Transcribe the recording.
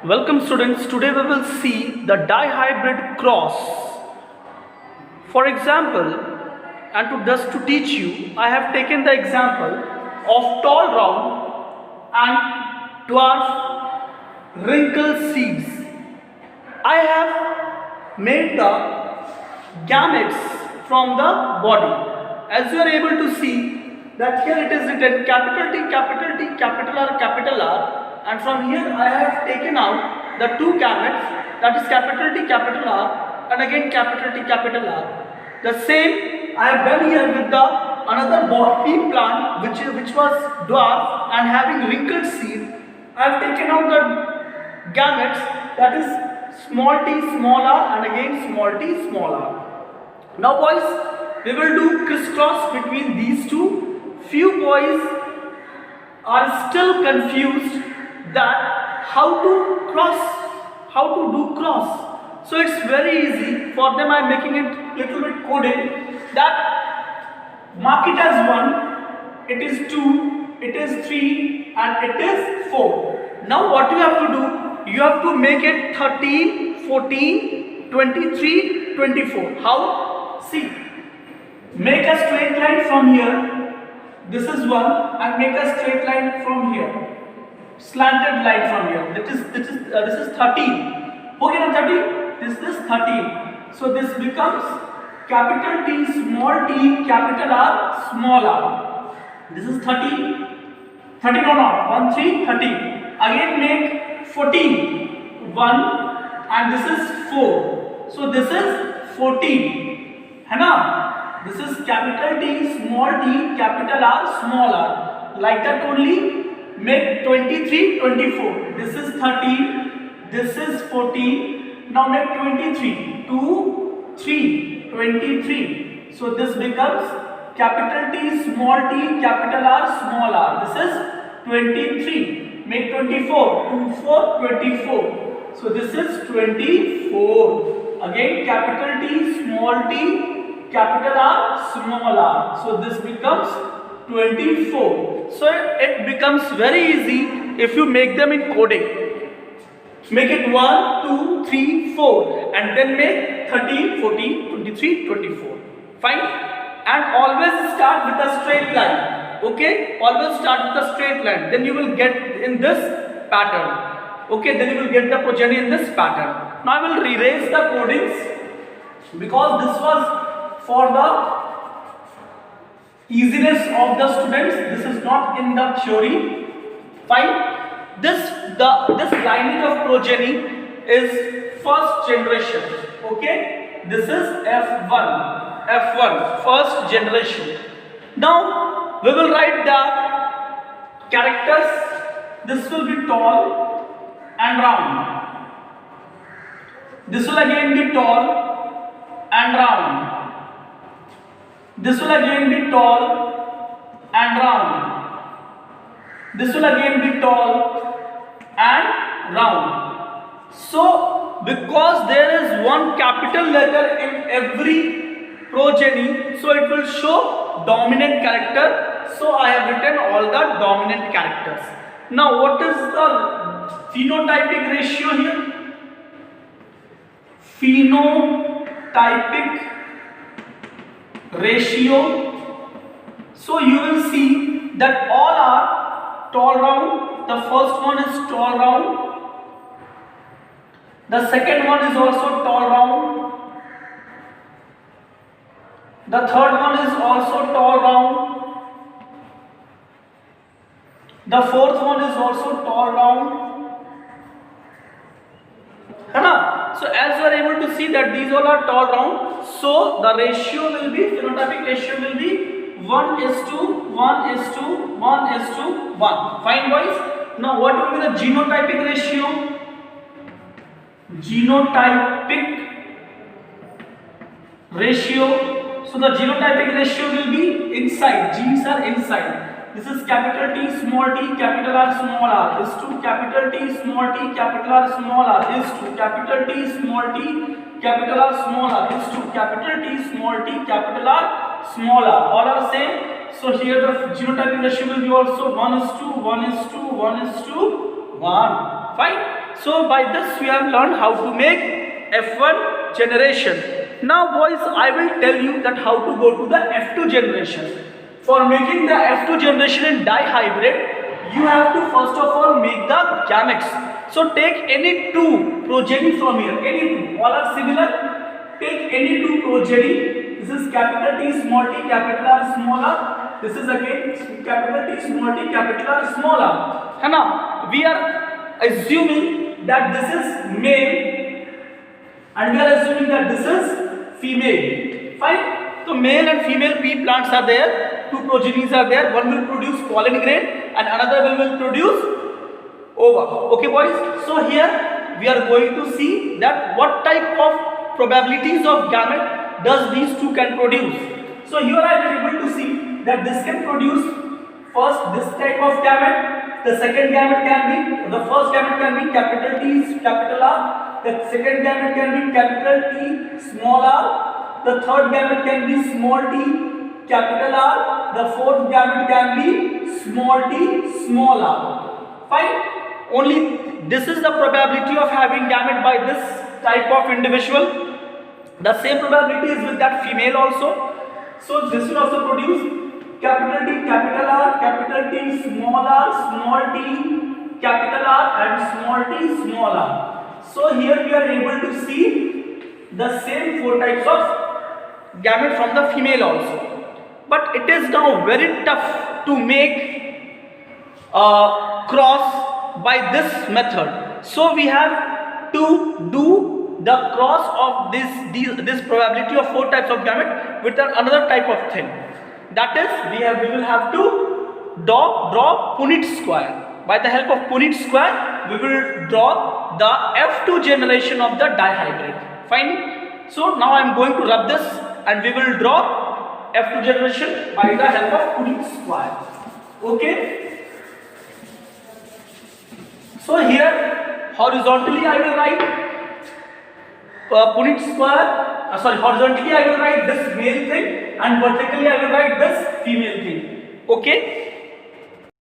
Welcome students, today we will see the dihybrid cross. For example, and to teach you, I have taken the example of tall round and dwarf wrinkle seeds. I have made the gametes from the body. As you are able to see that here it is written capital T, capital T, capital R, and from here I have taken out the two gametes, that is capital T, capital R, and again capital T, capital R. The same I have done here with the another pea plant which was dwarf and having wrinkled seed. I have taken out the gametes, that is small t, small r, and again small t, small r. Now boys, we will do crisscross between these two. Few boys are still confused that how to do cross. So it's very easy for them. I am making it little bit coded that mark it as 1, it is 2, it is 3, and it is 4. Now what you have to do, you have to make it 13, 14, 23, 24. How? See, make a straight line from here. This is 1, and make a straight line from here. Slanted line from here. This is 13. Okay, now 13. This is 13. So this becomes capital T, small t, capital R, small r. This is 13. 13 or not? 1, 3, 13. Again make 14. 1, and this is 4. So this is 14. है ना? This is capital T, small t, capital R, small r. Like that only. Make 23, 24. This is 13. This is 14. Now make 23. 2, 3, 23. So this becomes capital T, small t, capital R, small r. This is 23. Make 24. 2, 4, 24. So this is 24. Again capital T, small t, capital R, small r. So this becomes 24. So it becomes very easy if you make them in coding. Make it 1, 2, 3, 4, and then make 13, 14, 23, 24. Fine? And always start with a straight line. Okay? Always start with a straight line. Then you will get in this pattern. Okay? Then you will get the progeny in this pattern. Now I will erase the codings because this was for the easiness of the students. This is not in the theory. Fine. This lineage of progeny is first generation. Okay. This is F1, first generation. Now we will write the characters. This will be tall and round. This will again be tall and round. This will again be tall and round. This will again be tall and round. So, because there is one capital letter in every progeny, so it will show dominant character. So, I have written all the dominant characters. Now, what is the phenotypic ratio here? Phenotypic ratio. So you will see that all are tall round. The first one is tall round. The second one is also tall round. The third one is also tall round. The fourth one is also tall round. So as you are able to see that these all are tall round, so the ratio will be, phenotypic ratio will be 1:1:1:1. Fine boys. Now what will be the genotypic ratio? Genotypic ratio. So the genotypic ratio will be inside. Genes are inside. This is capital T, small t, capital R, small r is to capital T, small t, capital R, small r is to capital T, small t, capital R, small r is to capital T, small t, capital R, small r. All are same. So here the genotypic ratio will be also 1:1:1:1. Fine. So by this we have learned how to make F1 generation. Now boys, I will tell you that how to go to the F2 generation. For making the F2 generation in dihybrid, you have to first of all make the gametes. So take any two progeny from here, any two, all are similar. Take any two progeny. This is capital T, small t, capital R, small r. This is again capital T, small t, capital R, small r. है ना? We are assuming that this is male and we are assuming that this is female. Fine. So male and female pea plants are there. Two progenies are there. One will produce pollen grain and another will produce ova. Okay boys. So here we are going to see that what type of probabilities of gamete does these two can produce. So here I am able to see that this can produce first this type of gamete. The second gamete can be, the first gamete can be capital T, capital R. The second gamete can be capital T, small r. The third gamete can be small t, capital R. The fourth gamete can be small t, small r. Fine. Only this is the probability of having gamete by this type of individual. The same probability is with that female also. So this will also produce capital T, capital R, capital T, small t, capital R and small t, small r. So here we are able to see the same four types of gamete from the female also. But it is now very tough to make a cross by this method. So we have to do the cross of this probability of four types of gamete with another type of thing. That is, we will have to draw Punnett square. By the help of Punnett square, we will draw the F2 generation of the dihybrid. Fine. So now I am going to rub this and we will draw F2 generation by the help of Punnett square. Okay. So here horizontally I will write Punnett square. Horizontally I will write this male thing and vertically I will write this female thing. Okay.